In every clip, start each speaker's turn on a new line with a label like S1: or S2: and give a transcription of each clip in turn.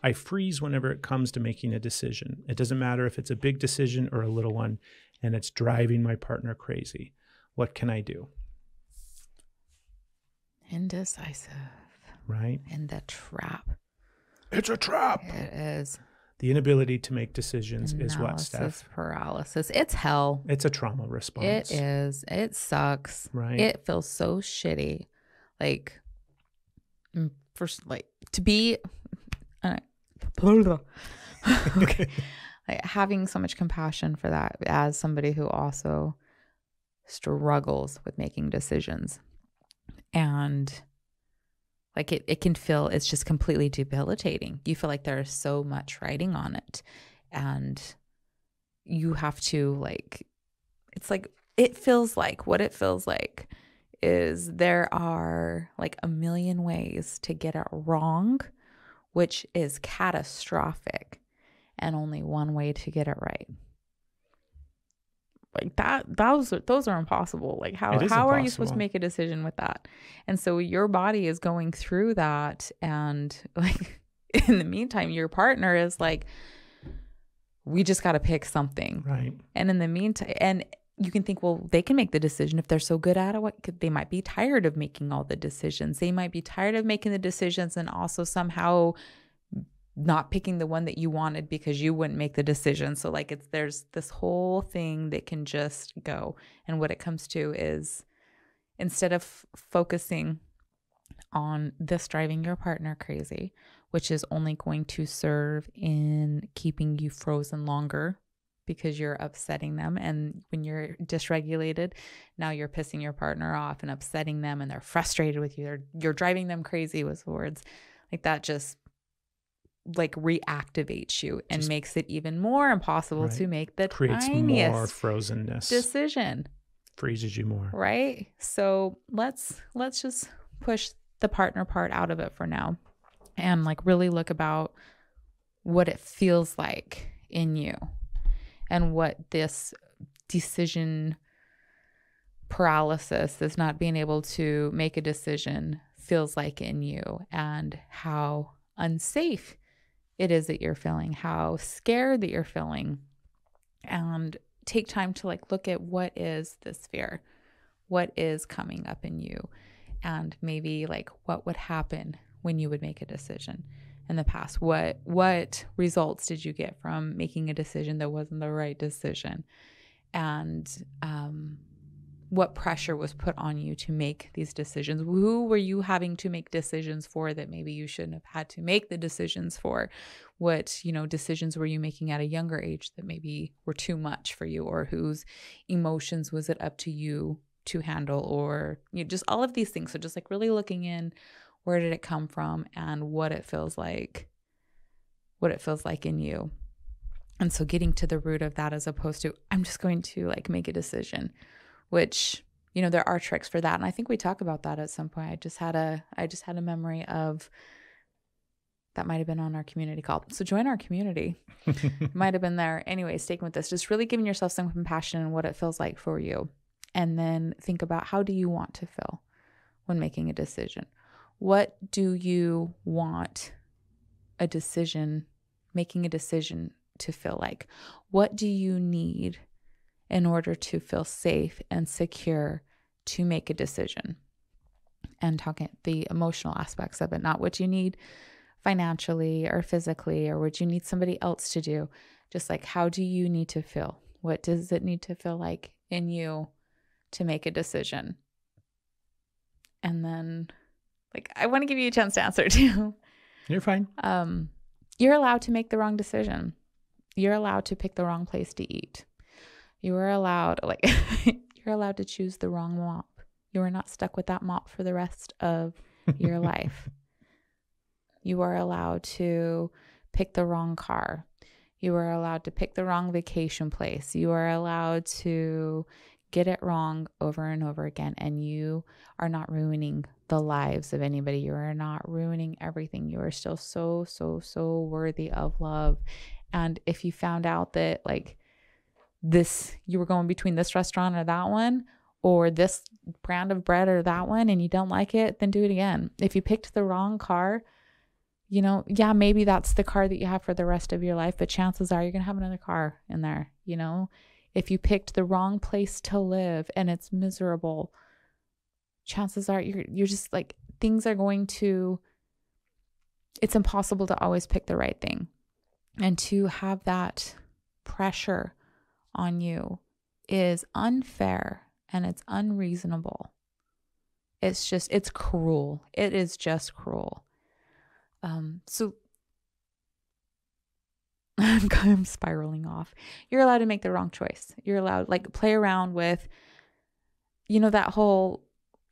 S1: I freeze whenever it comes to making a decision. It doesn't matter if it's a big decision or a little one, and it's driving my partner crazy. What can I do?
S2: Indecisive.
S1: Right?
S2: In the trap.
S1: It's a trap.
S2: It is.
S1: The inability to make decisions is what, Steph?
S2: Analysis paralysis. It's hell.
S1: It's a trauma response.
S2: It is. It sucks.
S1: Right.
S2: It feels so shitty. Like, first, like, to be okay. Like, having so much compassion for that as somebody who also struggles with making decisions. And like it can feel, it's just completely debilitating. You feel like there's so much riding on it. And you have to like, it's like, it feels like, what it feels like is there are like a million ways to get it wrong, which is catastrophic, and only one way to get it right. Like those are impossible. Like how are you supposed to make a decision with that? And so your body is going through that, and like in the meantime, your partner is like, we just got to pick something.
S1: Right.
S2: And in the meantime, and you can think, well, they can make the decision if they're so good at it. They might be tired of making all the decisions. They might be tired of making the decisions and also somehow not picking the one that you wanted because you wouldn't make the decision. So like there's this whole thing that can just go. And what it comes to is, instead of focusing on this driving your partner crazy, which is only going to serve in keeping you frozen longer because you're upsetting them. And when you're dysregulated, now you're pissing your partner off and upsetting them, and they're frustrated with you. You're driving them crazy with words. Like that just like reactivates you and just makes it even more impossible to make the
S1: creates
S2: tiniest
S1: more frozenness
S2: decision.
S1: Freezes you more.
S2: Right? So let's just push the partner part out of it for now and like really look about what it feels like in you and what this decision paralysis, this not being able to make a decision, feels like in you, and how unsafe it is that you're feeling, how scared that you're feeling. And take time to like look at what is this fear, what is coming up in you, and maybe like what would happen when you would make a decision in the past. What results did you get from making a decision that wasn't the right decision? And what pressure was put on you to make these decisions? Who were you having to make decisions for that maybe you shouldn't have had to make the decisions for? What, decisions were you making at a younger age that maybe were too much for you, or whose emotions was it up to you to handle, or just all of these things. So just like really looking in, where did it come from and what it feels like in you. And so getting to the root of that, as opposed to, I'm just going to like make a decision, which, there are tricks for that. And I think we talk about that at some point. I just had a memory of that might have been on our community call. So join our community. Might have been there. Anyway, sticking with this, just really giving yourself some compassion and what it feels like for you. And then think about, how do you want to feel when making a decision? What do you want making a decision to feel like? What do you need in order to feel safe and secure to make a decision? And talking the emotional aspects of it, not what you need financially or physically, or what you need somebody else to do. Just like, how do you need to feel? What does it need to feel like in you to make a decision? And then, like, I want to give you a chance to answer too.
S1: You're fine.
S2: You're allowed to make the wrong decision. You're allowed to pick the wrong place to eat. You are allowed, you're allowed to choose the wrong mop. You are not stuck with that mop for the rest of your life. You are allowed to pick the wrong car. You are allowed to pick the wrong vacation place. You are allowed to get it wrong over and over again. And you are not ruining the lives of anybody. You are not ruining everything. You are still so, so, so worthy of love. And if you found out that you were going between this restaurant or that one, or this brand of bread or that one, and you don't like it, then do it again. If you picked the wrong car, You know, yeah, maybe that's the car that you have for the rest of your life, but chances are you're going to have another car in there. You know, if you picked the wrong place to live and it's miserable, chances are you're just like, things are going to, it's impossible to always pick the right thing. And to have that pressure on you is unfair and it's unreasonable. It's cruel. It is just cruel. So I'm spiraling off. You're allowed to make the wrong choice. You're allowed, like, play around with, you know, that whole,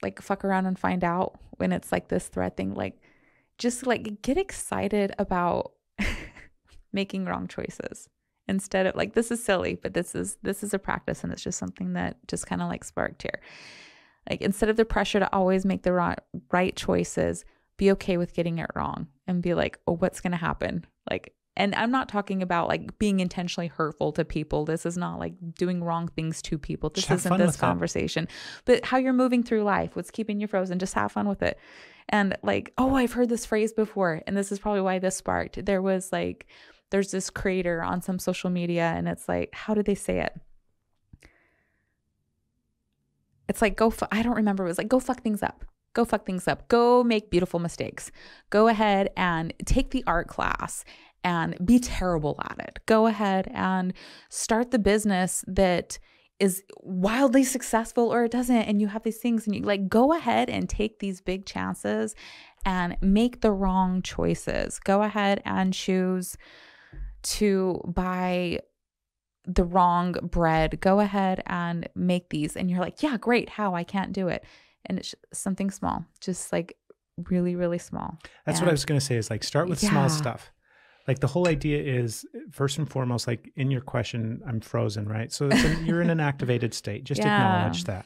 S2: like, fuck around and find out when it's like this threat thing. Like, just like get excited about making wrong choices instead of, like, this is silly, but this is a practice, and it's just something that just kind of like sparked here. Like, instead of the pressure to always make the right choices, be okay with getting it wrong and be like, oh, what's going to happen? Like, and I'm not talking about like being intentionally hurtful to people. This is not like doing wrong things to people. This isn't this conversation, but how you're moving through life, what's keeping you frozen, just have fun with it. And like, oh, I've heard this phrase before, and this is probably why this sparked. There's this creator on some social media, and it's like, how did they say it? It's like, I don't remember. It was like, go fuck things up. Go fuck things up. Go make beautiful mistakes. Go ahead and take the art class and be terrible at it. Go ahead and start the business that is wildly successful, or it doesn't. And you have these things, and you like, go ahead and take these big chances and make the wrong choices. Go ahead and choose to buy the wrong bread. Go ahead and make these. And you're like, yeah, great. How? I can't do it. And it's something small, just like really, really small.
S1: That's what I was going to say, is like, start with small stuff. Like, the whole idea is, first and foremost, like in your question, I'm frozen, right? So you're in an activated state. Just acknowledge that.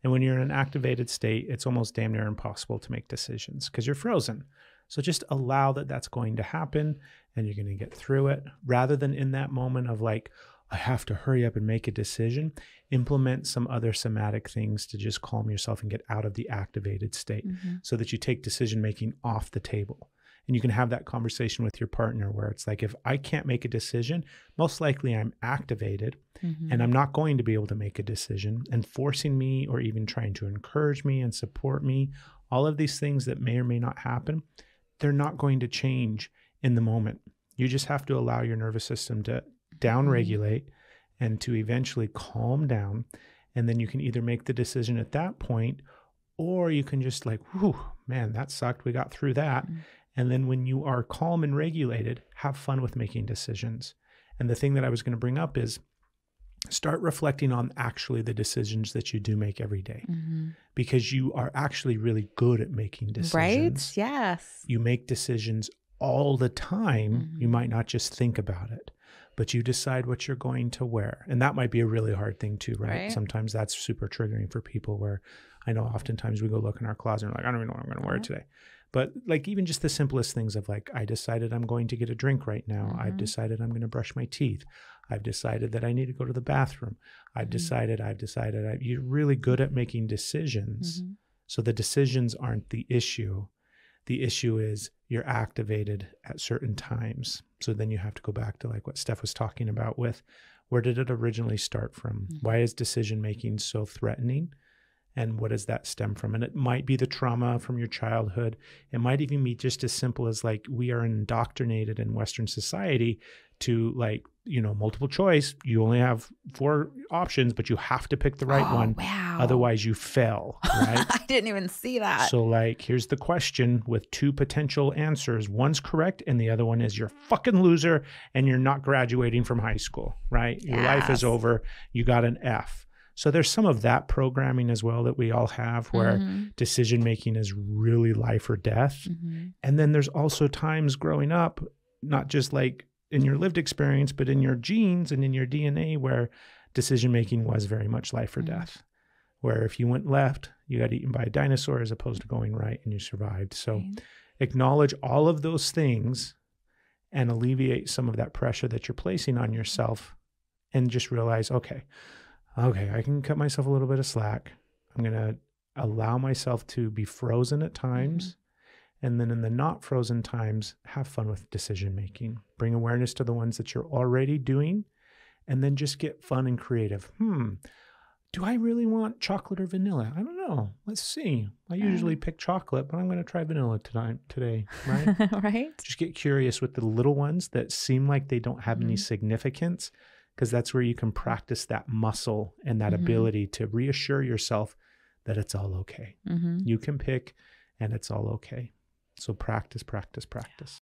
S1: And when you're in an activated state, it's almost damn near impossible to make decisions because you're frozen. So just allow that that's going to happen, and you're going to get through it, rather than in that moment of like, I have to hurry up and make a decision. Implement some other somatic things to just calm yourself and get out of the activated state, so that you take decision-making off the table. And you can have that conversation with your partner where it's like, if I can't make a decision, most likely I'm activated and I'm not going to be able to make a decision. And forcing me, or even trying to encourage me and support me, all of these things that may or may not happen, they're not going to change in the moment. You just have to allow your nervous system to downregulate and to eventually calm down. And then you can either make the decision at that point, or you can just like, whew, man, that sucked. We got through that. And then when you are calm and regulated, have fun with making decisions. And the thing that I was going to bring up is, start reflecting on actually the decisions that you do make every day, because you are actually really good at making decisions.
S2: Right? Yes.
S1: You make decisions all the time. You might not just think about it, but you decide what you're going to wear. And that might be a really hard thing too, right? Sometimes that's super triggering for people, where I know oftentimes we go look in our closet and we're like, I don't even know what I'm going to wear today. But like, even just the simplest things of like, I decided I'm going to get a drink right now. I've decided I'm going to brush my teeth. I've decided that I need to go to the bathroom. I've decided. You're really good at making decisions. So the decisions aren't the issue. The issue is you're activated at certain times. So then you have to go back to like what Steph was talking about with, where did it originally start from? Why is decision-making so threatening? And what does that stem from? And it might be the trauma from your childhood. It might even be just as simple as like, we are indoctrinated in Western society to like, you know, multiple choice. You only have 4 options, but you have to pick the right one.
S2: Wow.
S1: Otherwise you fail, right?
S2: I didn't even see that.
S1: So like, here's the question with 2 potential answers. One's correct and the other one is you're a fucking loser and you're not graduating from high school, right? Your life is over. You got an F. So there's some of that programming as well that we all have, where decision-making is really life or death. And then there's also times growing up, not just like in your lived experience, but in your genes and in your DNA, where decision-making was very much life or death, where if you went left, you got eaten by a dinosaur, as opposed to going right and you survived. So acknowledge all of those things and alleviate some of that pressure that you're placing on yourself, and just realize, okay, I can cut myself a little bit of slack. I'm going to allow myself to be frozen at times And then in the not frozen times, have fun with decision making. Bring awareness to the ones that you're already doing, and then just get fun and creative. Do I really want chocolate or vanilla? I don't know. Let's see. I usually pick chocolate, but I'm going to try vanilla today, right?
S2: Right.
S1: Just get curious with the little ones that seem like they don't have any significance, because that's where you can practice that muscle and that ability to reassure yourself that it's all okay. You can pick and it's all okay. So practice, practice, practice.